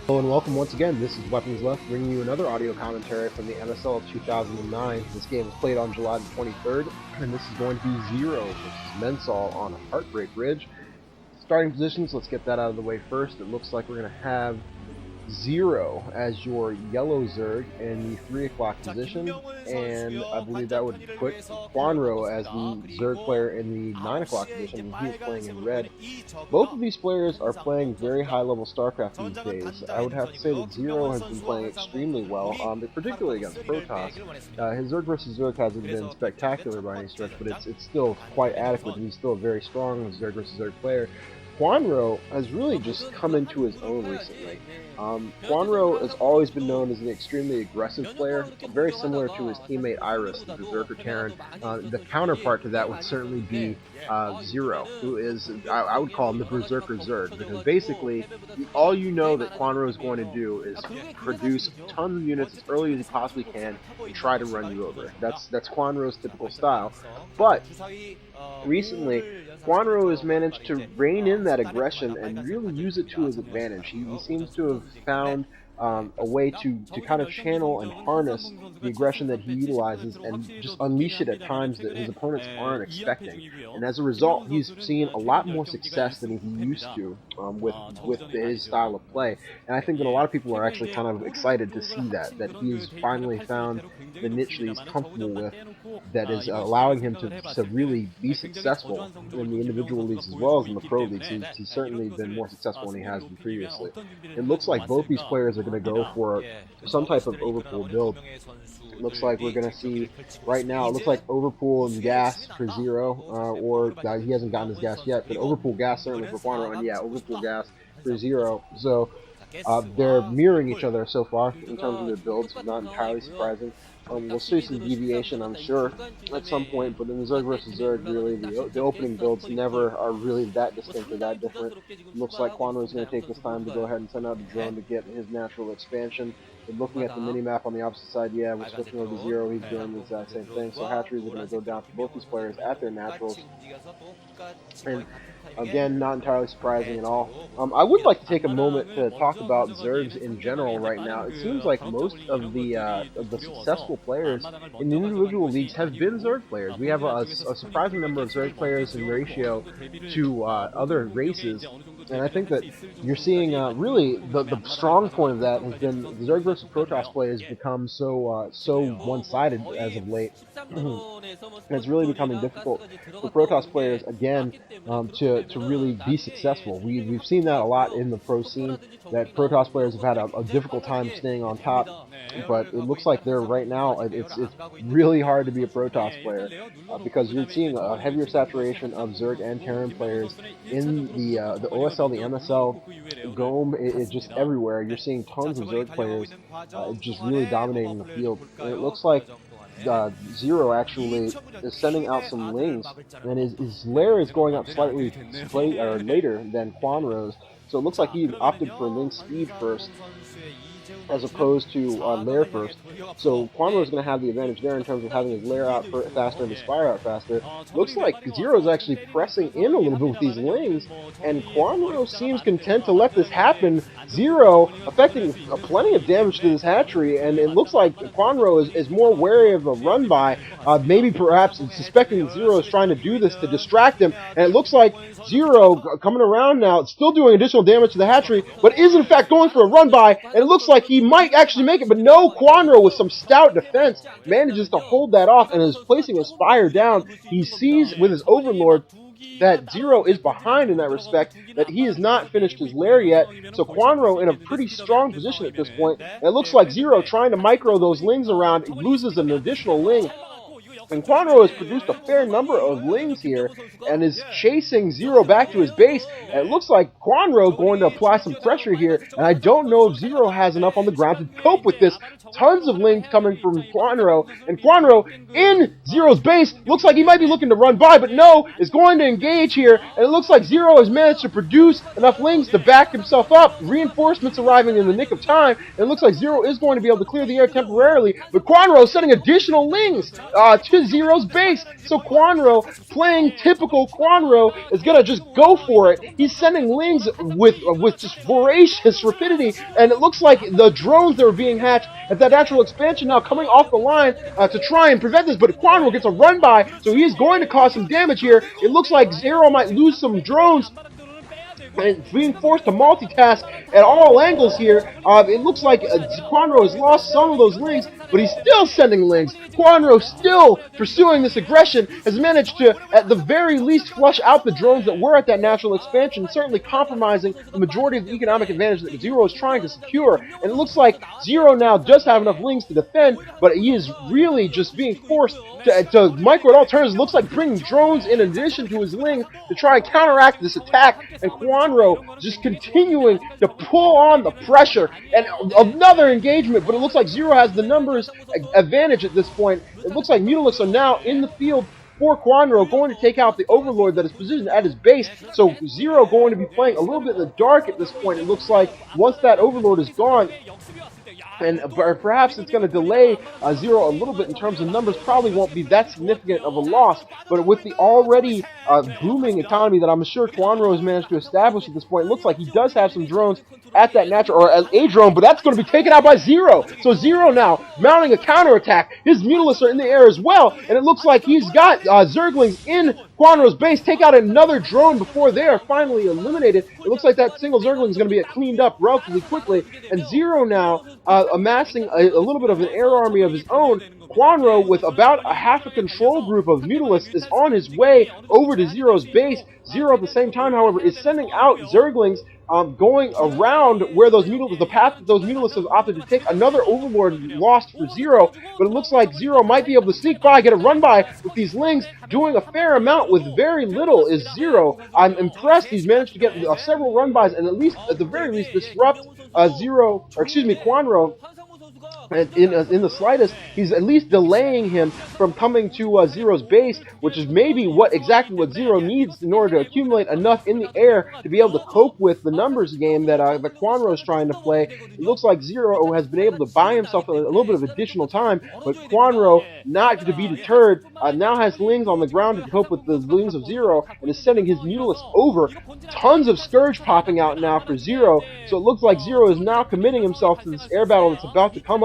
Hello and welcome once again. This is Weapons Left, bringing you another audio commentary from the MSL of 2009. This game was played on July the 23rd, and this is going to be Zero versus MSL on Heartbreak Ridge. Starting positions, let's get that out of the way first. It looks like we're going to have Zero as your yellow Zerg in the 3 o'clock position, and I believe that would put Kwanro as the Zerg player in the 9 o'clock position, and he is playing in red. Both of these players are playing very high-level StarCraft these days. I would have to say that Zero has been playing extremely well, particularly against Protoss. His Zerg versus Zerg hasn't been spectacular by any stretch, but it's still quite adequate, and he's still a very strong Zerg versus Zerg player. Kwanro has really just come into his own recently. Kwanro has always been known as an extremely aggressive player, very similar to his teammate Iris, the Berserker Terran. The counterpart to that would certainly be Zero, who is, I would call him the Berserker Zerg, because basically all you know that Kwanro is going to do is produce tons of units as early as he possibly can and try to run you over. That's Kwanro's typical style. But recently, Kwanro has managed to rein in that aggression and really use it to his advantage. He seems to have found a way to kind of channel and harness the aggression that he utilizes and just unleash it at times that his opponents aren't expecting. And as a result, he's seeing a lot more success than he used to with his style of play. And I think that a lot of people are actually kind of excited to see that he's finally found the niche that he's comfortable with that is allowing him to really be successful in the individual leagues as well as in the pro leagues. He's certainly been more successful than he has been previously. It looks like both these players are going to go for some type of overpool build. It looks like we're going to see, right now, it looks like overpool and gas for Zero, or he hasn't gotten his gas yet, but overpool gas certainly for Kwanro, and yeah, overpool gas for Zero. So they're mirroring each other so far in terms of their builds, not entirely surprising. We'll see some deviation, I'm sure, at some point, but in the Zerg versus Zerg, really, the opening builds never are really that distinct or that different. It looks like Kwanro is going to take this time to go ahead and send out the drone to get his natural expansion. And looking at the mini-map on the opposite side, yeah, we're switching over to Zero, he's doing the exact same thing, so hatcheries are going to go down for both these players at their naturals. And again, not entirely surprising at all. I would like to take a moment to talk about Zergs in general right now. It seems like most of the successful players in individual leagues have been Zerg players. We have a surprising number of Zerg players in ratio to other races. And I think that you're seeing really the strong point of that has been the Zerg versus Protoss play has become so one-sided as of late. And it's really becoming difficult for Protoss players again to really be successful. We've seen that a lot in the pro scene, that Protoss players have had a difficult time staying on top. But it looks like they're right now, it's really hard to be a Protoss player because you're seeing a heavier saturation of Zerg and Terran players in the OSL, the MSL, GOM, it's just everywhere. You're seeing tons of Zerg players just really dominating the field. And it looks like Zero actually is sending out some lings, and his lair is going up slightly later than Kwanro's. So it looks like he opted for ling speed first, as opposed to lair first. So Kwanro is going to have the advantage there in terms of having his lair out faster and his spire out faster. Looks like Zero is actually pressing in a little bit with these lings, and Kwanro seems content to let this happen. Zero affecting plenty of damage to this hatchery, and it looks like Kwanro is more wary of a run by, maybe perhaps suspecting that Zero is trying to do this to distract him, and it looks like Zero coming around now, still doing additional damage to the hatchery, but is in fact going for a run by, and it looks like he might actually make it, but no, Kwanro with some stout defense manages to hold that off and is placing his spire down. He sees with his Overlord that Zero is behind in that respect, that he has not finished his lair yet, so Kwanro in a pretty strong position at this point, and it looks like Zero trying to micro those lings around, loses an additional ling. And Kwanro has produced a fair number of lings here and is chasing Zero back to his base. And it looks like Kwanro is going to apply some pressure here. And I don't know if Zero has enough on the ground to cope with this. Tons of lings coming from Kwanro. And Kwanro in Zero's base looks like he might be looking to run by, but no, is going to engage here. And it looks like Zero has managed to produce enough lings to back himself up. Reinforcements arriving in the nick of time. And it looks like Zero is going to be able to clear the air temporarily. But Kwanro is sending additional lings to into Zero's base. So Kwanro, playing typical Kwanro, is gonna just go for it. He's sending lings with just voracious rapidity, and it looks like the drones that are being hatched at that natural expansion now coming off the line to try and prevent this, but Kwanro gets a run by, so he is going to cause some damage here. It looks like Zero might lose some drones and being forced to multitask at all angles here. It looks like Kwanro has lost some of those lings, but he's still sending lings. Kwanro, still pursuing this aggression, has managed to, at the very least, flush out the drones that were at that natural expansion, certainly compromising the majority of the economic advantage that Zero is trying to secure. And it looks like Zero now does have enough lings to defend, but he is really just being forced to micro at all turns. It looks like bringing drones in addition to his lings to try and counteract this attack, and Kwanro just continuing to pull on the pressure. And another engagement, but it looks like Zero has the numbers advantage at this point. It looks like Mutalisks are now in the field for Kwanro, going to take out the Overlord that is positioned at his base. So Zero going to be playing a little bit in the dark at this point. It looks like once that Overlord is gone, and perhaps it's going to delay Zero a little bit in terms of numbers. Probably won't be that significant of a loss, but with the already booming economy that I'm sure Kwanro has managed to establish at this point, it looks like he does have some drones at that natural, or a drone, but that's going to be taken out by Zero. So Zero now mounting a counterattack. His Mutalisks are in the air as well, and it looks like he's got Zerglings in Kwanro's base. Take out another drone before they are finally eliminated. It looks like that single Zergling is going to be cleaned up relatively quickly, and Zero now amassing a little bit of an air army of his own. Kwanro, with about a half a control group of Mutalisks, is on his way over to Zero's base. Zero, at the same time, however, is sending out Zerglings going around where those the path that those Mutalisks have opted to take. Another Overlord lost for Zero, but it looks like Zero might be able to sneak by, get a run by with these lings, doing a fair amount with very little is Zero. I'm impressed he's managed to get several run bys and at the very least disrupt Kwanro. In the slightest. He's at least delaying him from coming to Zero's base, which is maybe exactly what Zero needs in order to accumulate enough in the air to be able to cope with the numbers game that Kwanro is trying to play. It looks like Zero has been able to buy himself a little bit of additional time, but Kwanro, not to be deterred, now has lings on the ground to cope with the lings of Zero, and is sending his Mutalisks over. Tons of Scourge popping out now for Zero, so it looks like Zero is now committing himself to this air battle that's about to come up.